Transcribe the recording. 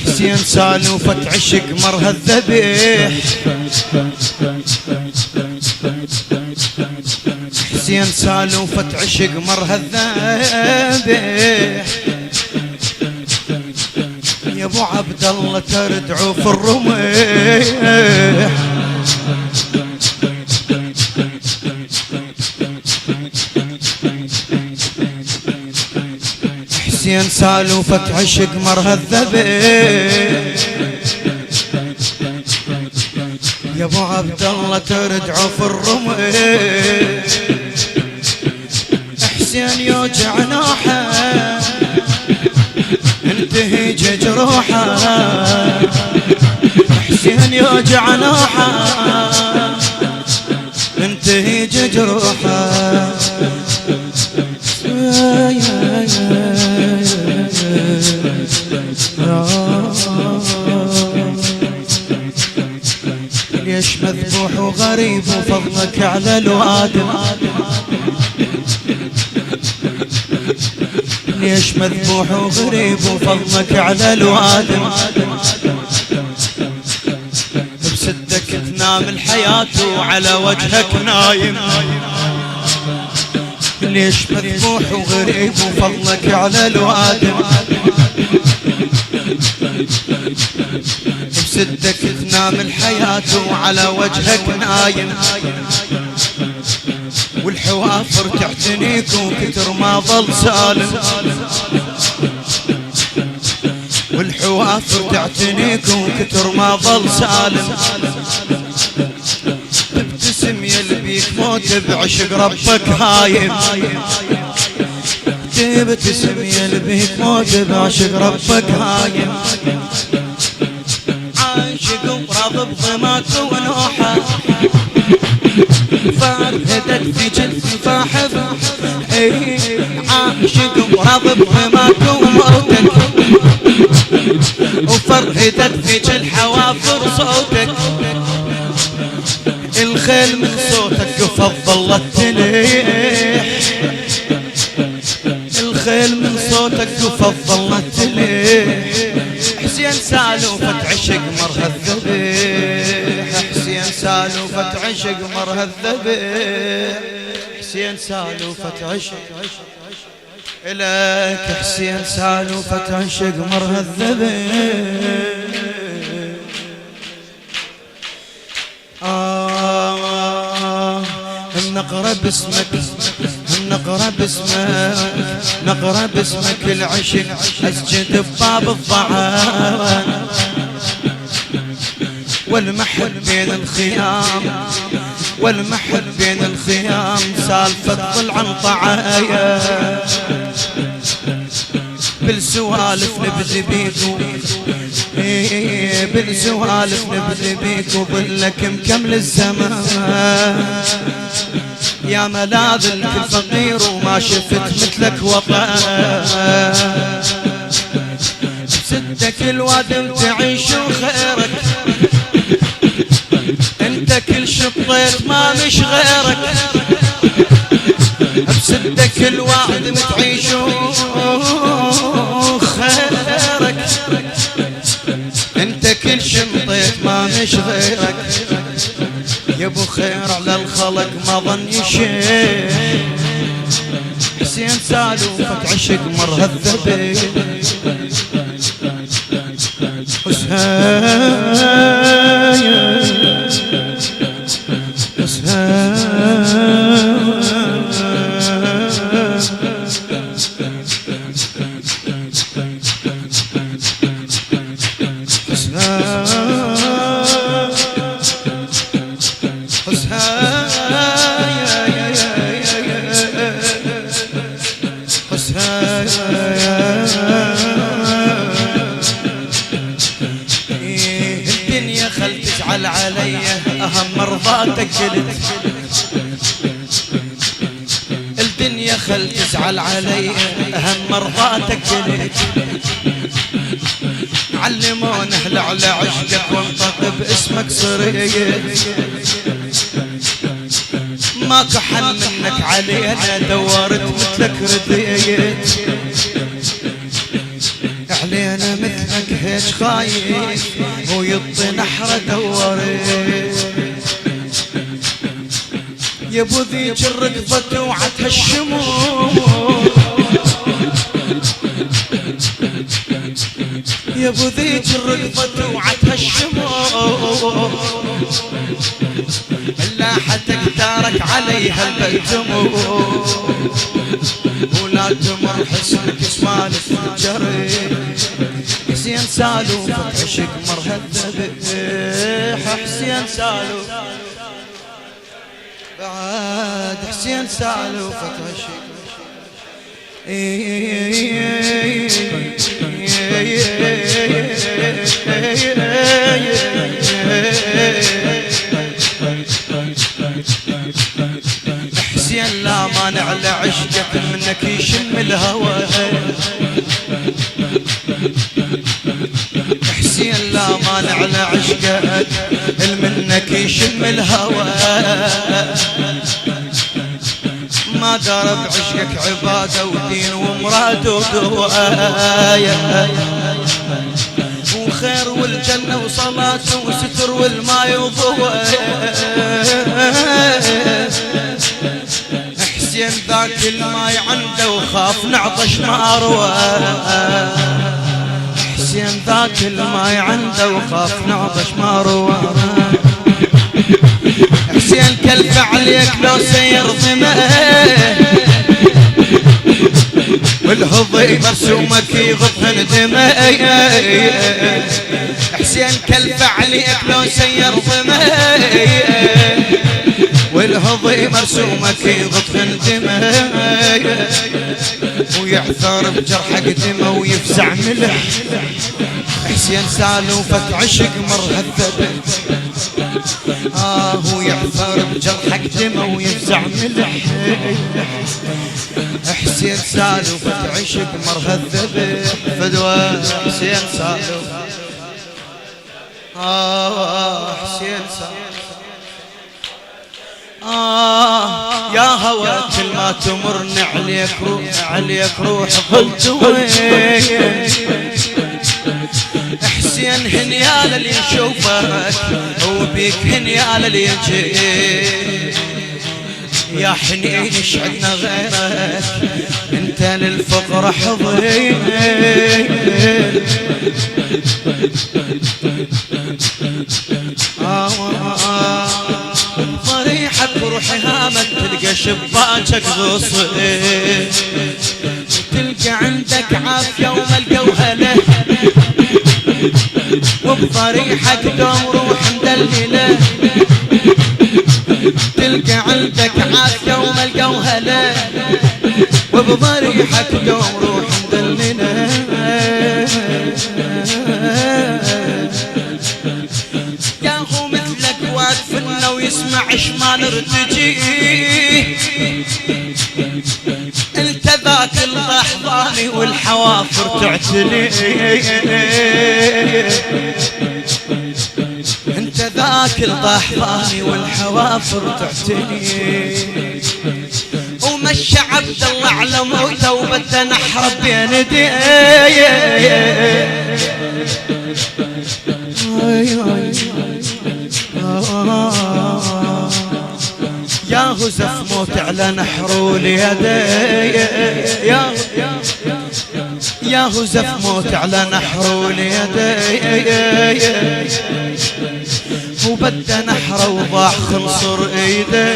حسين سالوفة عشق مرها الذبيح، حسين سالوفة عشق مرها الذبيح. يا ابو عبد الله تردعوا في الرميح، حسين سالوفة عشق مرها الذبيح. يا ابو عبد الله تردعوا في الرميح، حسين يوجع نوحه انتهي جروحه، حسين يوجع نوحه انتهي جروحه. ليش مذبوح وغريب وفضلك على الوادم، ليش مذبوح وغريب وفضلك على الوادم. بصدك تنام الحياة وعلى وجهك نايم، ليش مذبوح وغريب وفضلك على الوادم. بصدك تنام الحياة وعلى وجهك نايم، والحوافر تعتنيك وكتر ما ظل سالم، والحوافر تعتنيك وكتر ما ظل سالم. تبتسم يلبيك موت بعشق ربك هايم، تبتسم يلبيك موت بعشق ربك هايم. عاشق وراض بضماك ونوحه، فرهدت في جلد فاحب، عاشق وراض بضماك وموتك، وفرهدت في جلد حوافر صوتك. الخيل من صوتك فضلت تليح، الخيل من صوتك فضلت تليح. حسين سالوفة عشق مرها الذبيح، حسين سالوفة عشق مرها الذبيح، حسين سالوفة عشق إليك، حسين سالوفة عشق مرها الذبيح. نقرأ باسمك، نقرأ باسمك، نقرأ باسمك العشق، أسجد بباب الضعان، والمحل بين الخيام، والمحل بين الخيام، سالفة ظل عن طعايا. بالسوالف نبذي بيكو، بالسوالف نبذي بيكو، باللك مكمل الزمان. يا ملاذ الكل فقير وما شفت مثلك وطن، بسدك الوادم تعيش وخيرك، انت كل شطيت ما مش غيرك. بسدك الوادم تعيش وخيرك، انت كل شطيت ما مش غيرك. يا ابو خير على الخلق ما ظن يشيء، حسين سالوفة عشق مرها الذبيح. الدنيا خل تجعل علي أهم مرضاتك قلت، الدنيا خل تزعل علي أهم مرضاتك قلت. علمونا اهل على عشقك وانطق باسمك صريت، ماكو حل منك علينا دورت مثلك رديت. علينا مثلك هيج خايف ويطي نحره دوري يا ابو ذيك الرقبة توعتها الشموع يا ابو ذيك الرقبة توعتها الشموع ملاحتك تارك عليها البلتموع ولا تمر حسنك سوالف جري حسين سالو عشق مرهذب حسين سالو بعد حسين سالو عشق حسين لا مانع لعشقك منك يشم الهوى حسين لا مانع لعشقك منك يشم الهوى ما دار بعشقك عبادة ودين ومراد ودوايا وخير والجنة وصلاة وستر والماء وضوء حسين ذاك الماي عنده وخاف نعطش ما روى حسين ذاك الماي عنده وخاف نعطش ما روى حسين كلف عليك لو سير ضمه والهضي مرسومك يغطهن دمه حسين كلف عليك لو سير ضمه والهضي مرسومك يغطهن دمه ويعثر بجرحك دمه ويفزع ملح حسين سالوفة عشق مرهذب هو يعثر بجرحك دمه ويفزع ملح حسين سالوفة عشق مرهذب فدوى حسين سالوفة حسين سالوفة يا هوى كل ما تمرني عليك روح قلت وين حسين هنيال اللي يشوفك وبيك هنيال اللي يجي يا حنين شعدنا غيرك انت للفقر حضين ضريحك وروحي هامك تلقى شباكك غصين تلقى عندك عافية وملقى وهله وبضريحك دوم روح مدلله تلقى عندك عافية وملقى وهله وبضريحك دوم روح مدلله ياهو مثلك واقفنا ويسمع ما نرتجي انت ذاك الضحضاني والحوافر تعتلي انت ذاك الضحضاني والحوافر تعتلي ومشى عبد الله على موته وبدا نحرب بين يديه يا هزف موت على نحر اليدي يا هزف موت على نحر اليدي وبدا نحره وضاع خنصر ايدي